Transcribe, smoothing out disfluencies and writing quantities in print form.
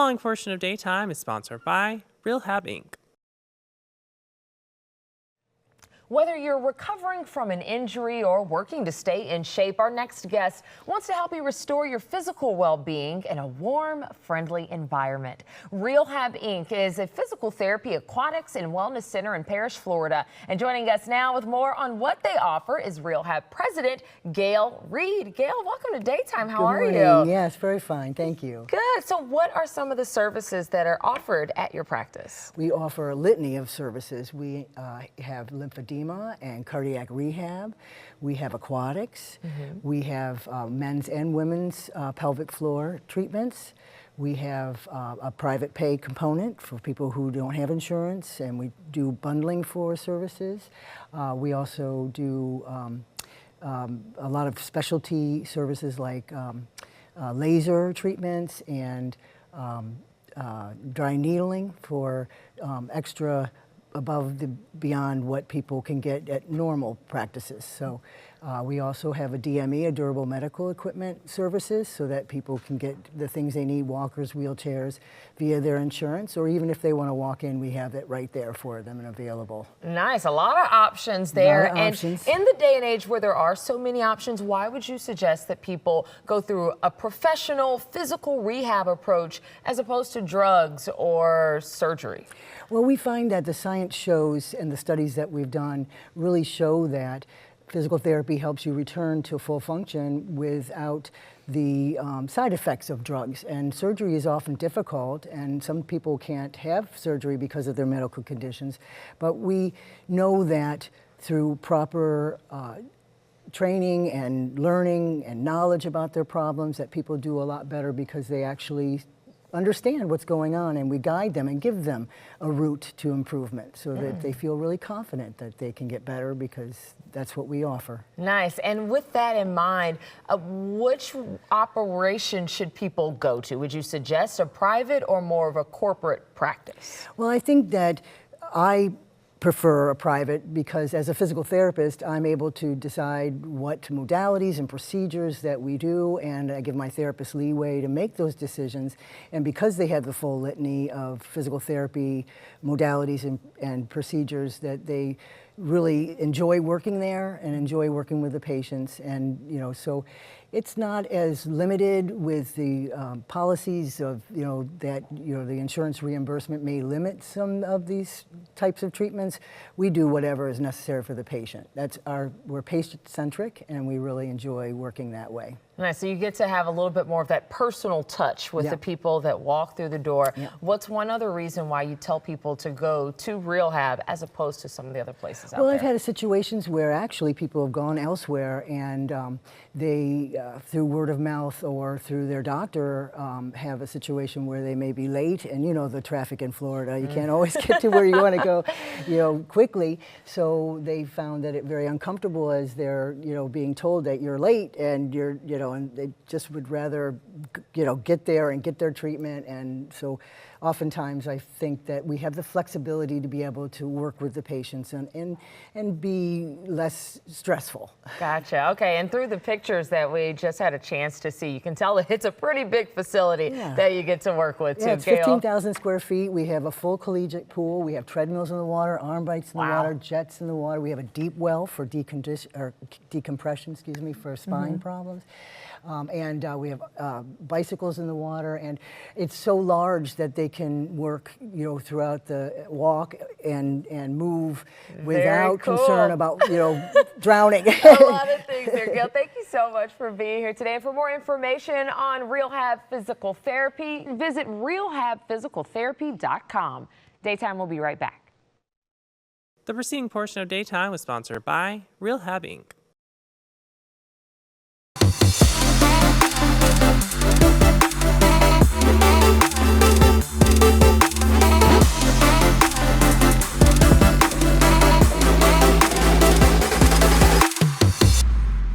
following portion of Daytime is sponsored by Realhab Inc. Whether you're recovering from an injury or working to stay in shape, our next guest wants to help you restore your physical well-being in a warm, friendly environment. Realhab Inc. is a physical therapy, aquatics, and wellness center in Parrish, Florida. And joining us now with more on what they offer is Realhab President Gayle Reed. Gayle, welcome to Daytime. How are you? Yes, very fine. Thank you. Good. So what are some of the services that are offered at your practice? We offer a litany of services. We have lymphedema and cardiac rehab. We have aquatics. We have men's and women's pelvic floor treatments. We have a private pay component for people who don't have insurance, and we do bundling for services. We also do a lot of specialty services like laser treatments and dry needling for extra beyond what people can get at normal practices. So we also have a DME, a durable medical equipment services, so that people can get the things they need, walkers, wheelchairs, via their insurance, or even if they want to walk in, we have it right there for them and available. Nice, a lot of options there. A lot of options. In the day and age where there are so many options, why would you suggest that people go through a professional physical rehab approach as opposed to drugs or surgery? Well, we find that the science shows, and the studies that we've done really show that physical therapy helps you return to full function without the side effects of drugs. And surgery is often difficult, and some people can't have surgery because of their medical conditions. But we know that through proper training and learning and knowledge about their problems, that people do a lot better because they actually understand what's going on, and we guide them and give them a route to improvement so that they feel really confident that they can get better, because that's what we offer. Nice. And with that in mind, which operation should people go to? Would you suggest a private or more of a corporate practice? Well, I think that I prefer a private because as a physical therapist, I'm able to decide what modalities and procedures that we do, and I give my therapist leeway to make those decisions. And because they have the full litany of physical therapy modalities and procedures, that they really enjoy working there and enjoy working with the patients. And, you know, so it's not as limited with the policies of, that, the insurance reimbursement may limit some of these types of treatments. We do whatever is necessary for the patient. We're patient-centric, and we really enjoy working that way. Nice. So you get to have a little bit more of that personal touch with the people that walk through the door. What's one other reason why you tell people to go to Realhab as opposed to some of the other places out there? Well, I've had situations where actually people have gone elsewhere, and they, through word of mouth or through their doctor, have a situation where they may be late, and the traffic in Florida, you can't always get to where you want to go, quickly. So they found that it very uncomfortable as they're, being told that you're late, and and they just would rather, get there and get their treatment. And so oftentimes I think that we have the flexibility to be able to work with the patients and be less stressful. Gotcha. Okay. And through the pictures that we just had a chance to see, you can tell that it's a pretty big facility that you get to work with too. It's 15,000 square feet. We have a full collegiate pool. We have treadmills in the water, arm bikes in the water, jets in the water. We have a deep well for decompression, for spine problems. And we have bicycles in the water, and it's so large that they can work, throughout the walk and move without concern about, drowning. A lot of things there, Gayle. Thank you so much for being here today. And for more information on Realhab Physical Therapy, visit realhabphysicaltherapy.com. Daytime will be right back. The preceding portion of Daytime was sponsored by Realhab Inc.